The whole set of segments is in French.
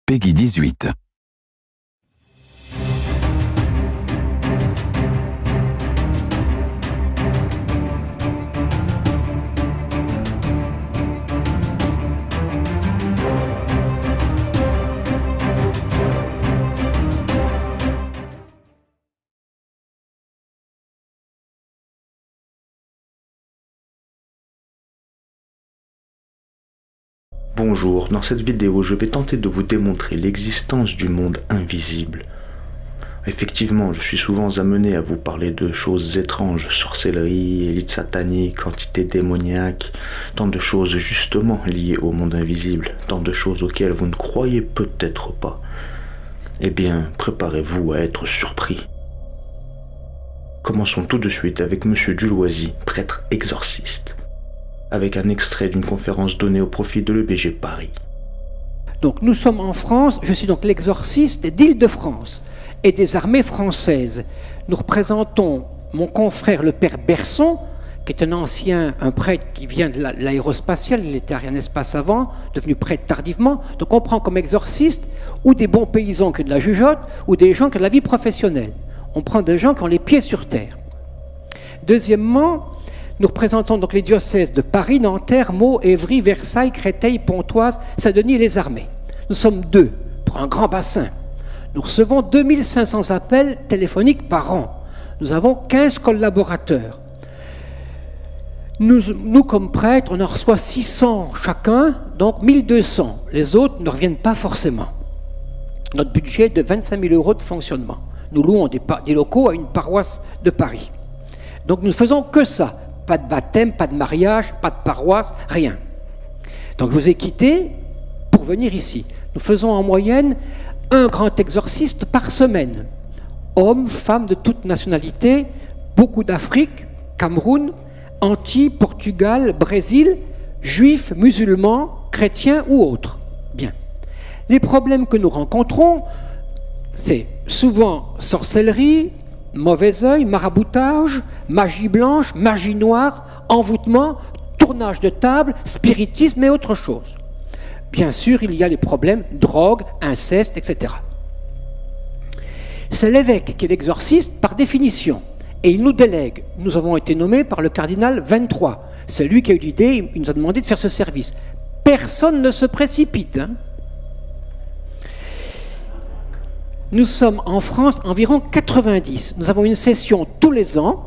Peggy 18. Bonjour, dans cette vidéo, je vais tenter de vous démontrer l'existence du monde invisible. Effectivement, je suis souvent amené à vous parler de choses étranges, sorcellerie, élite satanique, entités démoniaques, tant de choses justement liées au monde invisible, tant de choses auxquelles vous ne croyez peut-être pas. Eh bien, préparez-vous à être surpris. Commençons tout de suite avec Monsieur Duloisy, prêtre exorciste, avec un extrait d'une conférence donnée au profit de l'EBG Paris. Donc nous sommes en France, je suis donc l'exorciste d'Île-de-France et des armées françaises. Nous représentons mon confrère le père Berson, qui est un prêtre qui vient de l'aérospatiale, il était Arianespace avant, devenu prêtre tardivement. Donc on prend comme exorciste ou des bons paysans qui ont de la jugeote, ou des gens qui ont de la vie professionnelle. On prend des gens qui ont les pieds sur terre. Deuxièmement, nous représentons donc les diocèses de Paris, Nanterre, Meaux, Évry, Versailles, Créteil, Pontoise, Saint-Denis et les armées. Nous sommes 2 pour un grand bassin. Nous recevons 2500 appels téléphoniques par an. Nous avons 15 collaborateurs. Nous, comme prêtres, on en reçoit 600 chacun, donc 1200. Les autres ne reviennent pas forcément. Notre budget est de 25 000 € de fonctionnement. Nous louons des locaux à une paroisse de Paris. Donc nous ne faisons que ça. Pas de baptême, pas de mariage, pas de paroisse, rien. Donc je vous ai quitté pour venir ici. Nous faisons en moyenne un grand exorciste par semaine. Hommes, femmes de toute nationalité, beaucoup d'Afrique, Cameroun, Antilles, Portugal, Brésil, juifs, musulmans, chrétiens ou autres. Bien. Les problèmes que nous rencontrons, c'est souvent sorcellerie, mauvais œil, maraboutage, magie blanche, magie noire, envoûtement, tournage de table, spiritisme et autre chose. Bien sûr, il y a les problèmes drogue, inceste, etc. C'est l'évêque qui est l'exorciste par définition, et il nous délègue. Nous avons été nommés par le cardinal 23. C'est lui qui a eu l'idée, il nous a demandé de faire ce service. Personne ne se précipite, hein. Nous sommes en France environ 90. Nous avons une session tous les ans,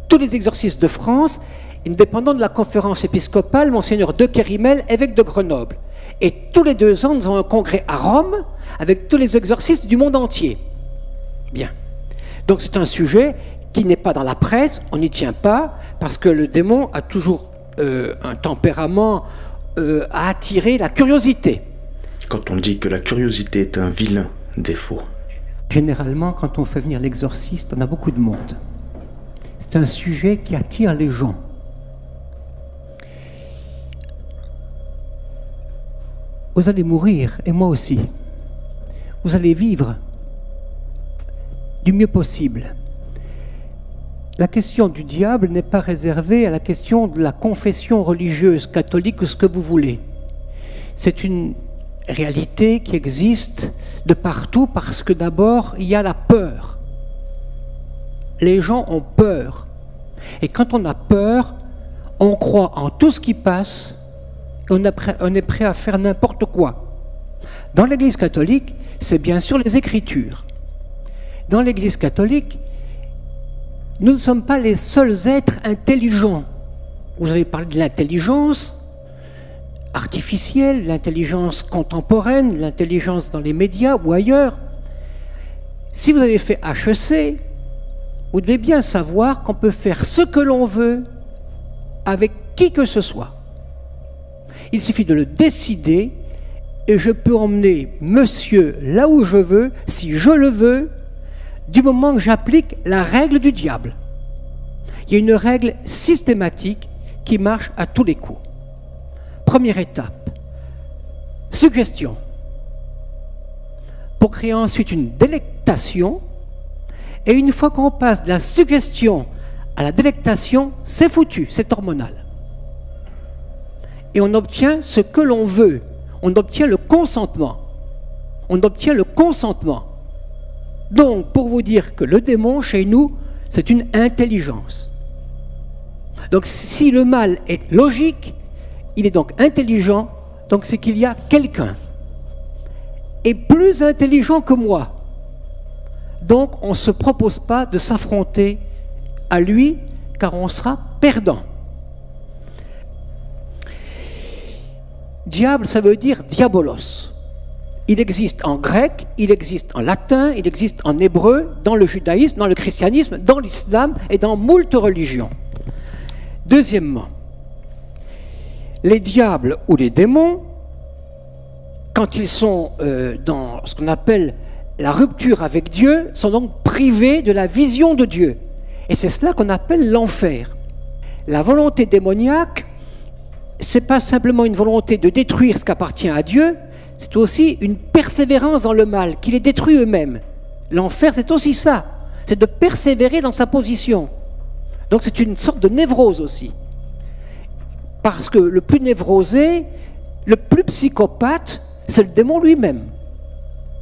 tous les exorcistes de France, dépendant de la conférence épiscopale, Monseigneur de Kérimel, évêque de Grenoble. Et tous les 2 ans, nous avons un congrès à Rome avec tous les exorcistes du monde entier. Bien. Donc c'est un sujet qui n'est pas dans la presse, on n'y tient pas, parce que le démon a toujours un tempérament à attirer la curiosité. Quand on dit que la curiosité est un vilain défaut. Généralement, quand on fait venir l'exorciste, on a beaucoup de monde. C'est un sujet qui attire les gens. Vous allez mourir, et moi aussi. Vous allez vivre du mieux possible. La question du diable n'est pas réservée à la question de la confession religieuse, catholique ou ce que vous voulez. C'est une réalité qui existe de partout parce que d'abord, il y a la peur. Les gens ont peur. Et quand on a peur, on croit en tout ce qui passe, et on est prêt à faire n'importe quoi. Dans l'Église catholique, c'est bien sûr les Écritures. Dans l'Église catholique, nous ne sommes pas les seuls êtres intelligents. Vous avez parlé de l'intelligence artificielle, l'intelligence contemporaine, l'intelligence dans les médias ou ailleurs. Si vous avez fait HEC, vous devez bien savoir qu'on peut faire ce que l'on veut avec qui que ce soit. Il suffit de le décider et je peux emmener monsieur là où je veux, si je le veux, du moment que j'applique la règle du diable. Il y a une règle systématique qui marche à tous les coups. Première étape, suggestion. Pour créer ensuite une délectation, et une fois qu'on passe de la suggestion à la délectation, c'est foutu, c'est hormonal. Et on obtient ce que l'on veut, on obtient le consentement. on obtient le consentement. Donc, pour vous dire que le démon, chez nous, c'est une intelligence. Donc, si le mal est logique, il est donc intelligent, donc c'est qu'il y a quelqu'un, et plus intelligent que moi. Donc, on ne se propose pas de s'affronter à lui, car on sera perdant. Diable, ça veut dire diabolos. Il existe en grec, il existe en latin, il existe en hébreu, dans le judaïsme, dans le christianisme, dans l'islam et dans moult religions. Deuxièmement, les diables ou les démons, quand ils sont dans ce qu'on appelle la rupture avec Dieu, sont donc privés de la vision de Dieu. Et c'est cela qu'on appelle l'enfer. La volonté démoniaque, ce n'est pas simplement une volonté de détruire ce qui appartient à Dieu, c'est aussi une persévérance dans le mal, qui les détruit eux-mêmes. L'enfer, c'est aussi ça, c'est de persévérer dans sa position. Donc c'est une sorte de névrose aussi. Parce que le plus névrosé, le plus psychopathe, c'est le démon lui-même.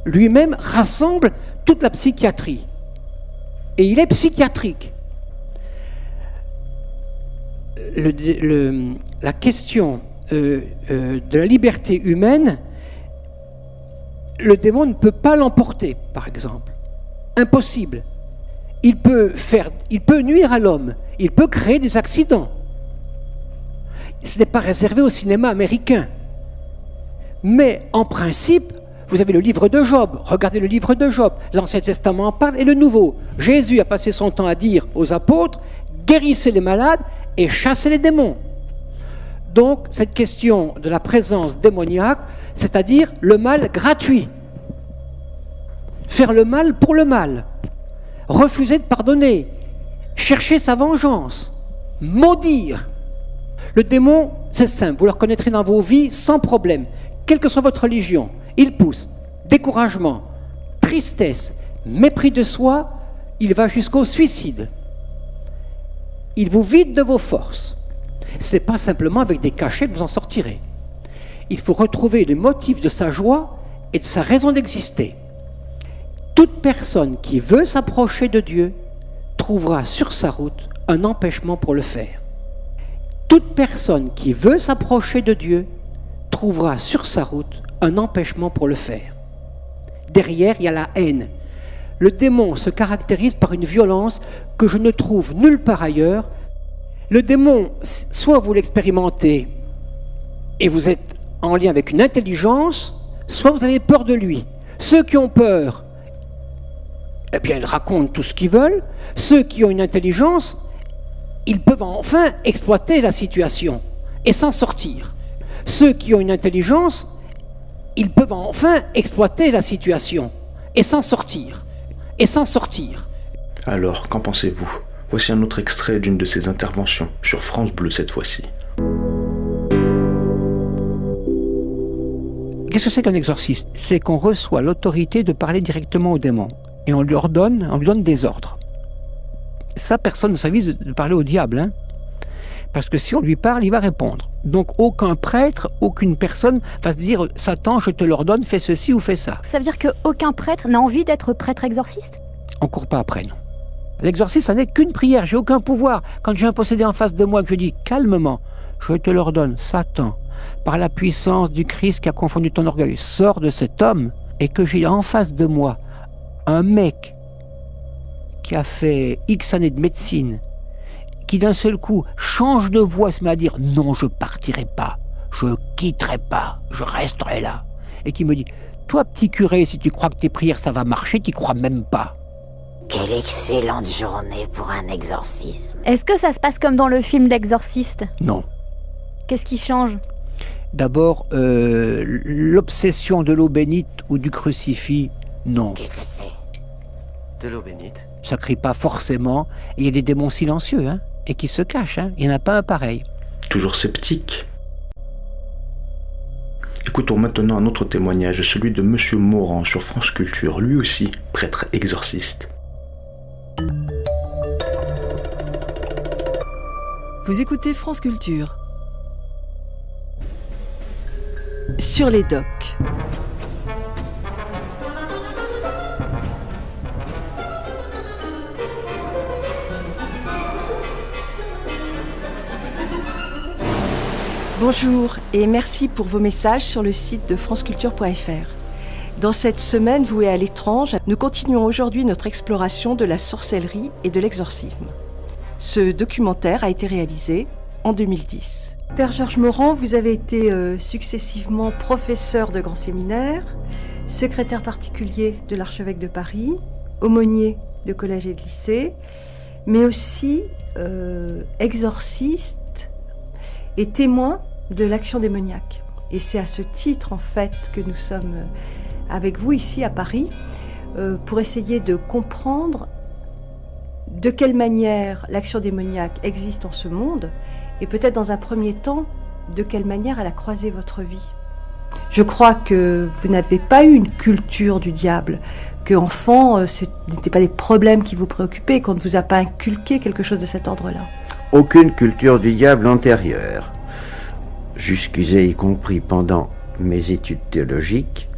Lui-même rassemble toute la psychiatrie. Et il est psychiatrique. La question de la liberté humaine, le démon ne peut pas l'emporter, par exemple. Impossible. Il peut nuire à l'homme, il peut créer des accidents. Ce n'est pas réservé au cinéma américain. Mais en principe, vous avez le livre de Job, regardez le livre de Job, l'Ancien Testament en parle et le Nouveau. Jésus a passé son temps à dire aux apôtres, guérissez les malades et chassez les démons. Donc, cette question de la présence démoniaque, c'est-à-dire le mal gratuit. Faire le mal pour le mal. Refuser de pardonner. Chercher sa vengeance. Maudire. Le démon, c'est simple, vous le reconnaîtrez dans vos vies sans problème. Quelle que soit votre religion, il pousse découragement, tristesse, mépris de soi, il va jusqu'au suicide. Il vous vide de vos forces. Ce n'est pas simplement avec des cachets que vous en sortirez. Il faut retrouver les motifs de sa joie et de sa raison d'exister. Toute personne qui veut s'approcher de Dieu trouvera sur sa route un empêchement pour le faire. Toute personne qui veut s'approcher de Dieu trouvera sur sa route un empêchement pour le faire. Derrière, il y a la haine. Le démon se caractérise par une violence que je ne trouve nulle part ailleurs. Le démon, soit vous l'expérimentez et vous êtes en lien avec une intelligence, soit vous avez peur de lui. Ceux qui ont peur, eh bien, ils racontent tout ce qu'ils veulent. Ceux qui ont une intelligence, ils peuvent enfin exploiter la situation et s'en sortir. Ceux qui ont une intelligence, ils peuvent enfin exploiter la situation et s'en sortir. Alors, qu'en pensez-vous ? Voici un autre extrait d'une de ses interventions, sur France Bleu cette fois-ci. Qu'est-ce que c'est qu'un exorciste ? C'est qu'on reçoit l'autorité de parler directement au démon. Et on lui donne des ordres. Ça, personne ne s'avise de parler au diable. Hein, parce que si on lui parle, il va répondre. Donc aucun prêtre, aucune personne va se dire « Satan, je te l'ordonne, fais ceci ou fais ça ». Ça veut dire qu'aucun prêtre n'a envie d'être prêtre exorciste ? On ne court pas après, non. L'exorcisme, ça n'est qu'une prière, j'ai aucun pouvoir. Quand j'ai un possédé en face de moi, que je dis calmement, je te l'ordonne, Satan, par la puissance du Christ qui a confondu ton orgueil, sors de cet homme, et que j'ai en face de moi un mec qui a fait X années de médecine, qui d'un seul coup change de voix, se met à dire non, je partirai pas, je quitterai pas, je resterai là, et qui me dit toi petit curé, si tu crois que tes prières ça va marcher, tu crois même pas. Quelle excellente journée pour un exorcisme. Est-ce que ça se passe comme dans le film L'Exorciste ? Non. Qu'est-ce qui change ? D'abord, l'obsession de l'eau bénite ou du crucifix, non. Qu'est-ce que c'est ? De l'eau bénite. Ça crie pas forcément. Il y a des démons silencieux, hein, et qui se cachent. Hein. Il n'y en a pas un pareil. Toujours sceptique. Écoutons maintenant un autre témoignage, celui de Monsieur Morand sur France Culture, lui aussi prêtre exorciste. Vous écoutez France Culture. Sur les docks. Bonjour et merci pour vos messages sur le site de franceculture.fr. Dans cette semaine vouée à l'étrange, nous continuons aujourd'hui notre exploration de la sorcellerie et de l'exorcisme. Ce documentaire a été réalisé en 2010. Père Georges Morand, vous avez été successivement professeur de grand séminaire, secrétaire particulier de l'archevêque de Paris, aumônier de collège et de lycée, mais aussi exorciste et témoin de l'action démoniaque. Et c'est à ce titre, en fait, que nous sommes avec vous ici à Paris pour essayer de comprendre de quelle manière l'action démoniaque existe en ce monde et peut-être dans un premier temps, de quelle manière elle a croisé votre vie. Je crois que vous n'avez pas eu une culture du diable, que enfant, ce n'étaient pas des problèmes qui vous préoccupaient, qu'on ne vous a pas inculqué quelque chose de cet ordre-là. Aucune culture du diable antérieure. Jusqu'y compris pendant mes études théologiques,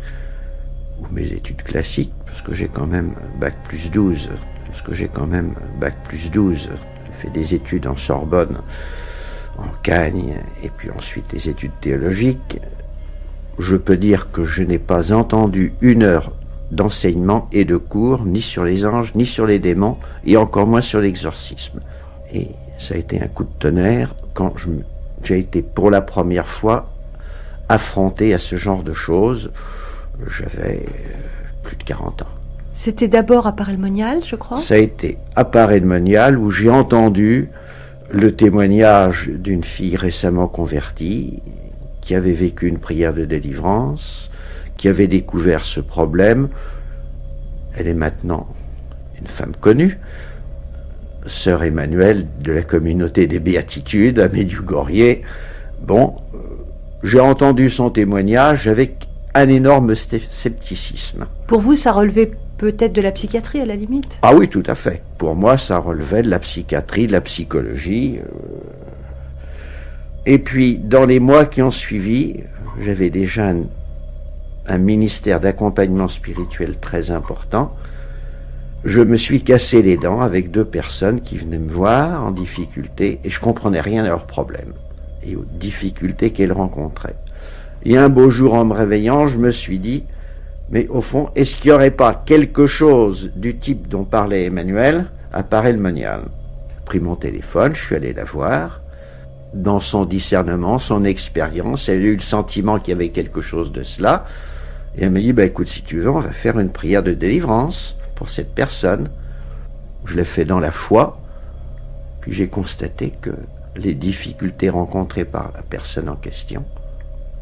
ou mes études classiques, parce que j'ai quand même bac plus 12. J'ai fait des études en Sorbonne, en Cagne, et puis ensuite des études théologiques. Je peux dire que je n'ai pas entendu une heure d'enseignement et de cours, ni sur les anges, ni sur les démons, et encore moins sur l'exorcisme. Et ça a été un coup de tonnerre quand j'ai été pour la première fois affronté à ce genre de choses. J'avais plus de 40 ans. C'était d'abord à Paray-le-Monial, je crois. Ça a été à Paray-le-Monial où j'ai entendu le témoignage d'une fille récemment convertie qui avait vécu une prière de délivrance, qui avait découvert ce problème. Elle est maintenant une femme connue, sœur Emmanuelle de la communauté des Béatitudes à Medjugorje. Bon, j'ai entendu son témoignage avec un énorme scepticisme. Pour vous, ça relevait peut-être de la psychiatrie à la limite? Ah oui, tout à fait. Pour moi, ça relevait de la psychiatrie, de la psychologie. Et puis, dans les mois qui ont suivi, j'avais déjà un ministère d'accompagnement spirituel très important. Je me suis cassé les dents avec 2 personnes qui venaient me voir en difficulté et je comprenais rien à leurs problèmes et aux difficultés qu'elles rencontraient. Et un beau jour, en me réveillant, je me suis dit, mais au fond, est-ce qu'il n'y aurait pas quelque chose du type dont parlait Emmanuel à Paray-le-Monial? J'ai pris mon téléphone, je suis allé la voir. Dans son discernement, son expérience, elle a eu le sentiment qu'il y avait quelque chose de cela. Et elle m'a dit, écoute, si tu veux, on va faire une prière de délivrance pour cette personne. Je l'ai fait dans la foi, puis j'ai constaté que les difficultés rencontrées par la personne en question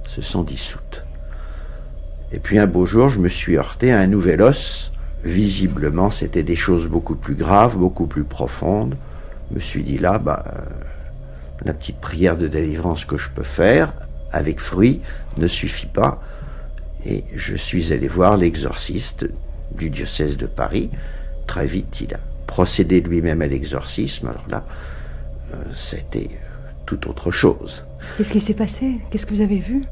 se sont dissoutes. Et puis un beau jour, je me suis heurté à un nouvel os. Visiblement, c'était des choses beaucoup plus graves, beaucoup plus profondes. Je me suis dit là, la petite prière de délivrance que je peux faire, avec fruit, ne suffit pas. Et je suis allé voir l'exorciste du diocèse de Paris. Très vite, il a procédé lui-même à l'exorcisme. Alors là, c'était tout autre chose. Qu'est-ce qui s'est passé? Qu'est-ce que vous avez vu?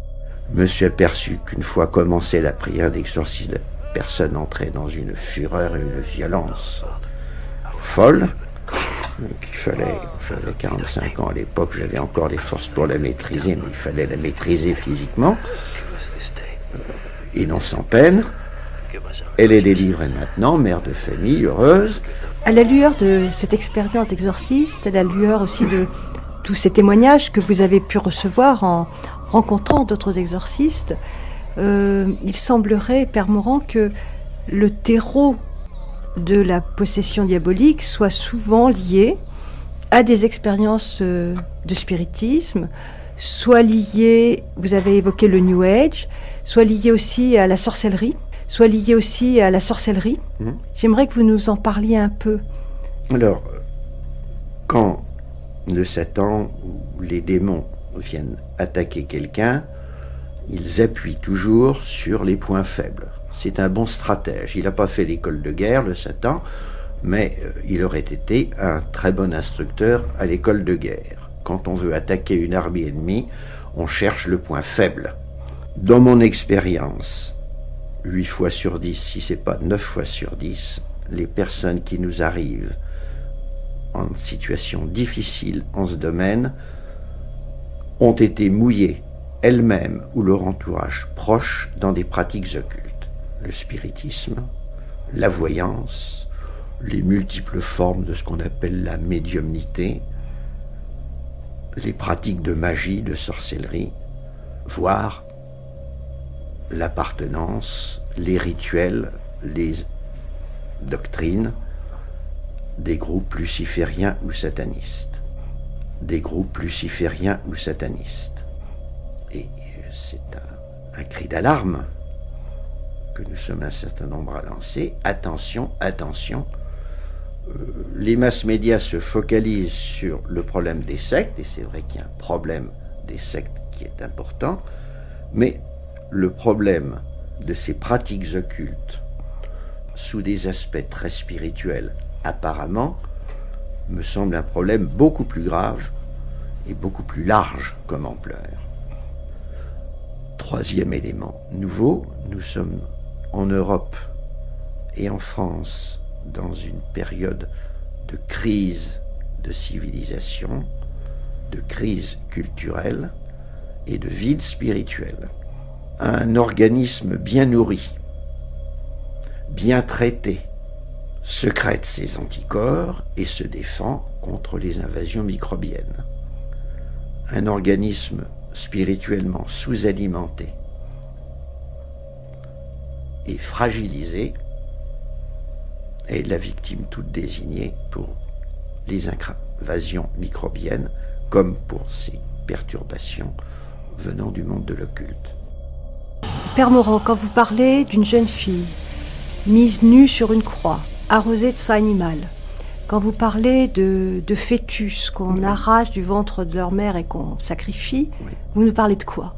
Je me suis aperçu qu'une fois commencée la prière d'exorcisme, la personne entrait dans une fureur et une violence folle, j'avais 45 ans à l'époque, j'avais encore les forces pour la maîtriser, mais il fallait la maîtriser physiquement, et non sans peine. Elle est délivrée maintenant, mère de famille, heureuse. À la lueur de cette expérience d'exorciste, à la lueur aussi de tous ces témoignages que vous avez pu recevoir en rencontrant d'autres exorcistes, il semblerait, Père Morand, que le terreau de la possession diabolique soit souvent lié à des expériences de spiritisme, soit lié, vous avez évoqué le New Age, soit lié aussi à la sorcellerie, soit lié aussi à la sorcellerie. J'aimerais que vous nous en parliez un peu. Alors, quand le Satan ou les démons viennent attaquer quelqu'un, ils appuient toujours sur les points faibles. C'est un bon stratège. Il n'a pas fait l'école de guerre, le Satan, mais il aurait été un très bon instructeur à l'école de guerre. Quand on veut attaquer une armée ennemie, on cherche le point faible. Dans mon expérience, 8 fois sur 10, si ce n'est pas 9 fois sur 10, les personnes qui nous arrivent en situation difficile en ce domaine ont été mouillées, elles-mêmes ou leur entourage proche, dans des pratiques occultes. Le spiritisme, la voyance, les multiples formes de ce qu'on appelle la médiumnité, les pratiques de magie, de sorcellerie, voire l'appartenance, les rituels, les doctrines des groupes lucifériens ou satanistes. Des groupes lucifériens ou satanistes. Et c'est un cri d'alarme que nous sommes un certain nombre à lancer. Attention, attention. Les masses médias se focalisent sur le problème des sectes, et c'est vrai qu'il y a un problème des sectes qui est important, mais le problème de ces pratiques occultes sous des aspects très spirituels, apparemment, me semble un problème beaucoup plus grave et beaucoup plus large comme ampleur. Troisième élément nouveau, nous sommes en Europe et en France dans une période de crise de civilisation, de crise culturelle et de vide spirituel. Un organisme bien nourri, bien traité, sécrète ses anticorps et se défend contre les invasions microbiennes. Un organisme spirituellement sous-alimenté et fragilisé est la victime toute désignée pour les invasions microbiennes comme pour ces perturbations venant du monde de l'occulte. Père Morand, quand vous parlez d'une jeune fille mise nue sur une croix, arrosée de sang animal, quand vous parlez de fœtus qu'on arrache du ventre de leur mère et qu'on sacrifie, vous nous parlez de quoi?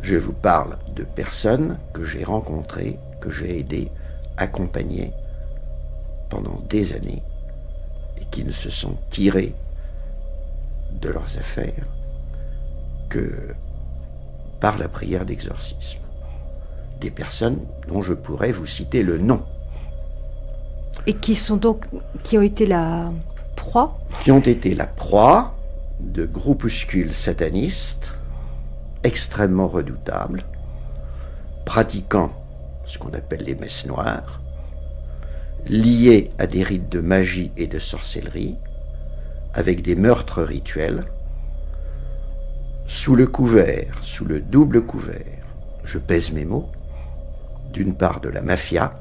Je vous parle de personnes que j'ai rencontrées, que j'ai aidées, accompagnées pendant des années et qui ne se sont tirées de leurs affaires que par la prière d'exorcisme. Des personnes dont je pourrais vous citer le nom. Et qui ont été la proie? Qui ont été la proie de groupuscules satanistes extrêmement redoutables, pratiquant ce qu'on appelle les messes noires, liés à des rites de magie et de sorcellerie, avec des meurtres rituels, sous le couvert, sous le double couvert, je pèse mes mots, d'une part de la mafia,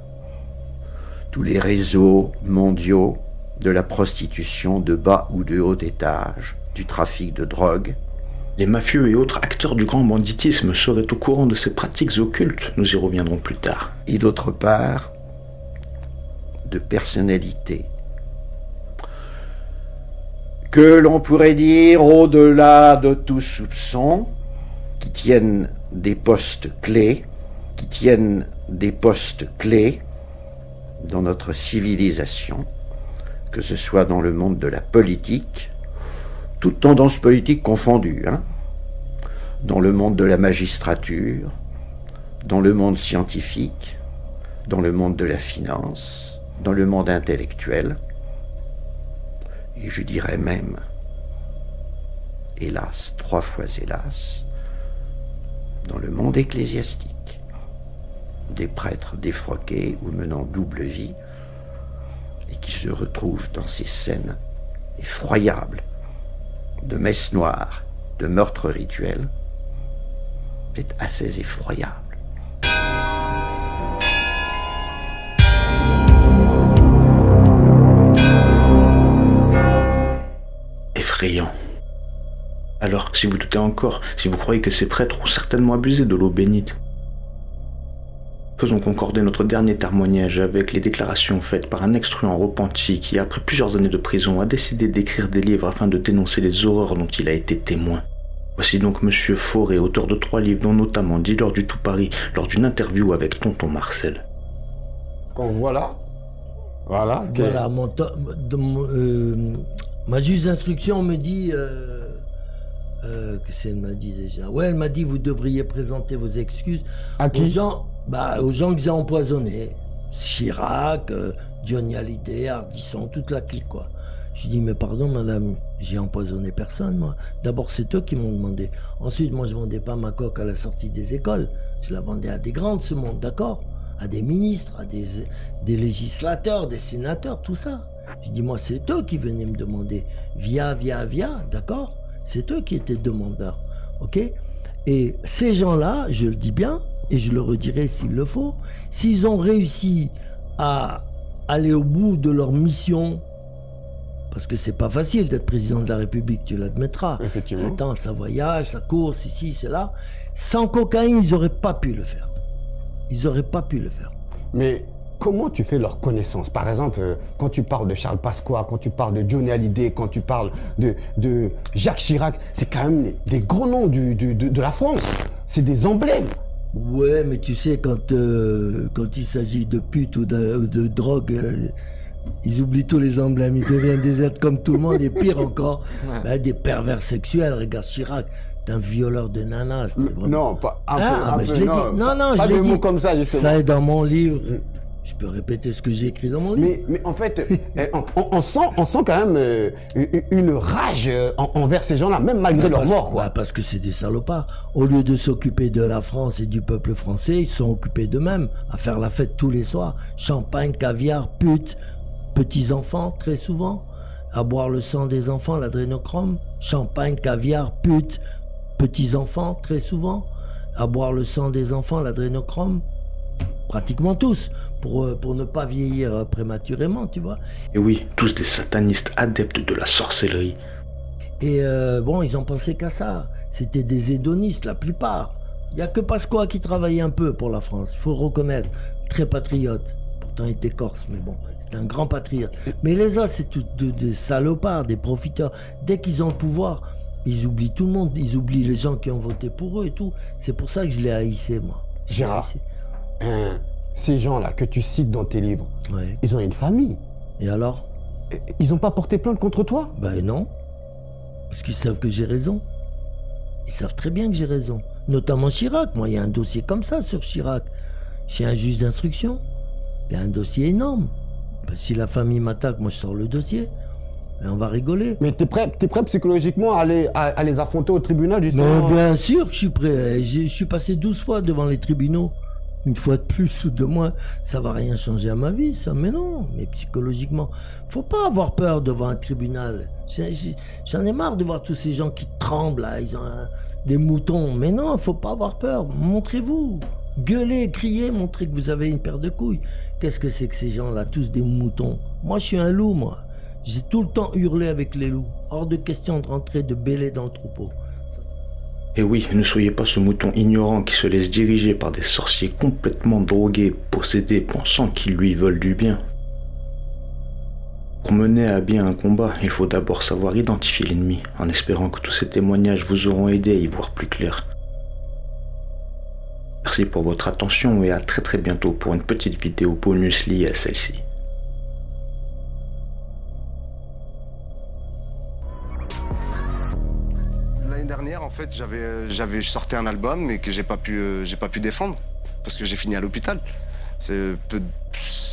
tous les réseaux mondiaux de la prostitution de bas ou de haut étage, du trafic de drogue. Les mafieux et autres acteurs du grand banditisme seraient au courant de ces pratiques occultes, nous y reviendrons plus tard. Et d'autre part, de personnalités que l'on pourrait dire au-delà de tout soupçon, qui tiennent des postes clés, dans notre civilisation, que ce soit dans le monde de la politique, toutes tendances politiques confondues, dans le monde de la magistrature, dans le monde scientifique, dans le monde de la finance, dans le monde intellectuel, et je dirais même, hélas, 3 fois hélas, dans le monde ecclésiastique. Des prêtres défroqués ou menant double vie et qui se retrouvent dans ces scènes effroyables de messes noires, de meurtres rituels. C'est assez effroyable. Effrayant. Alors, si vous doutez encore, si vous croyez que ces prêtres ont certainement abusé de l'eau bénite, faisons concorder notre dernier témoignage avec les déclarations faites par un ex-truand repenti qui, après plusieurs années de prison, a décidé d'écrire des livres afin de dénoncer les horreurs dont il a été témoin. Voici donc Monsieur Fauré, auteur de 3 livres, dont notamment Dealer du Tout Paris, lors d'une interview avec Tonton Marcel. Voilà, ma juge d'instruction me dit... qu'est-ce qu'elle m'a dit déjà? Ouais, elle m'a dit vous devriez présenter vos excuses aux gens que j'ai empoisonnés. Chirac, Johnny Hallyday, Ardisson, toute la clique, quoi. Je dis mais pardon madame, J'ai empoisonné personne, moi. D'abord, c'est eux qui m'ont demandé. Ensuite, moi, je vendais pas ma coque à la sortie des écoles. Je la vendais à des grands de ce monde, d'accord? À des ministres, à des législateurs, des sénateurs, tout ça. Je dis, moi, c'est eux qui venaient me demander. Via, d'accord? C'est eux qui étaient demandeurs, ok? Et ces gens-là, je le dis bien, et je le redirai s'il le faut, s'ils ont réussi à aller au bout de leur mission, parce que c'est pas facile d'être président de la République, tu l'admettras. Effectivement. Attends, ça voyage, ça court, ceci, cela. Sans cocaïne, ils n'auraient pas pu le faire. Ils n'auraient pas pu le faire. Mais comment tu fais leur connaissance? Par exemple, quand tu parles de Charles Pasqua, quand tu parles de Johnny Hallyday, quand tu parles de Jacques Chirac, c'est quand même des gros noms de la France. C'est des emblèmes. Ouais, mais tu sais, quand il s'agit de pute ou de drogue, ils oublient tous les emblèmes. Ils deviennent des êtres comme tout le monde, et pire encore, des pervers sexuels. Regarde Chirac, t'es un violeur de nanas. Vraiment... Non, pas un peu. Je l'ai dit. Non, pas je l'ai de dit. mots comme ça, justement. Ça est dans mon livre. Je peux répéter ce que j'ai écrit dans mon livre. Mais en fait, on sent quand même une rage envers ces gens-là, même malgré leur mort, quoi. Parce que c'est des salopards. Au lieu de s'occuper de la France et du peuple français, ils sont occupés d'eux-mêmes, à faire la fête tous les soirs. Champagne, caviar, pute, petits-enfants, très souvent. À boire le sang des enfants, l'adrénochrome. Champagne, caviar, pute, petits-enfants, très souvent. À boire le sang des enfants, l'adrénochrome. Pratiquement tous, pour ne pas vieillir prématurément, tu vois. Et oui, tous des satanistes adeptes de la sorcellerie. Et ils en pensaient qu'à ça. C'était des hédonistes, la plupart. Il n'y a que Pasqua qui travaillait un peu pour la France, il faut reconnaître. Très patriote. Pourtant, il était corse, mais bon, c'était un grand patriote. Mais les autres, c'est tous des salopards, des profiteurs. Dès qu'ils ont le pouvoir, ils oublient tout le monde. Ils oublient les gens qui ont voté pour eux et tout. C'est pour ça que je les haïssais, moi. Gérard, ces gens-là que tu cites dans tes livres, ouais. Ils ont une famille. Et alors? Ils n'ont pas porté plainte contre toi? Ben non. Parce qu'ils savent que j'ai raison. Ils savent très bien que j'ai raison. Notamment Chirac. Moi, il y a un dossier comme ça sur Chirac. Chez un juge d'instruction. Il y a un dossier énorme. Ben, si la famille m'attaque, moi je sors le dossier. Et on va rigoler. Mais t'es prêt psychologiquement à les affronter au tribunal, justement? Mais bien sûr que je suis prêt. Je suis passé 12 fois devant les tribunaux. Une fois de plus ou de moins, ça va rien changer à ma vie, ça. Mais non, mais psychologiquement, faut pas avoir peur devant un tribunal. J'en ai marre de voir tous ces gens qui tremblent, là. Ils ont des moutons. Mais non, faut pas avoir peur. Montrez-vous. Gueulez, criez, montrez que vous avez une paire de couilles. Qu'est-ce que c'est que ces gens-là, tous des moutons? Moi, je suis un loup, moi. J'ai tout le temps hurlé avec les loups. Hors de question de rentrer de bêler dans le troupeau. Et oui, ne soyez pas ce mouton ignorant qui se laisse diriger par des sorciers complètement drogués, possédés, pensant qu'ils lui veulent du bien. Pour mener à bien un combat, il faut d'abord savoir identifier l'ennemi, en espérant que tous ces témoignages vous auront aidé à y voir plus clair. Merci pour votre attention et à très très bientôt pour une petite vidéo bonus liée à celle-ci. L'année dernière, en fait, je sortais un album, mais que j'ai pas pu défendre parce que j'ai fini à l'hôpital. Ce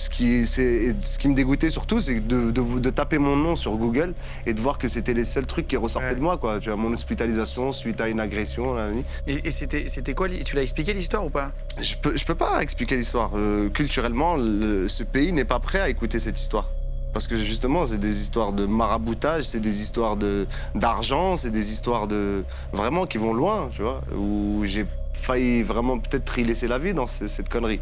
qui me dégoûtait surtout, c'est de taper mon nom sur Google et de voir que c'était les seuls trucs qui ressortaient de moi, quoi. Tu vois, mon hospitalisation suite à une agression. Là, et c'était quoi? Tu l'as expliqué l'histoire ou pas? Je peux pas expliquer l'histoire. Culturellement, ce pays n'est pas prêt à écouter cette histoire. Parce que justement, c'est des histoires de maraboutage, c'est des histoires d'argent, c'est des histoires vraiment qui vont loin, tu vois, où j'ai failli vraiment peut-être y laisser la vie dans cette connerie.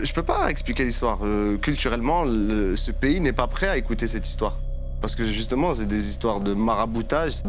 Je peux pas expliquer l'histoire. Culturellement, ce pays n'est pas prêt à écouter cette histoire. Parce que justement, c'est des histoires de maraboutage.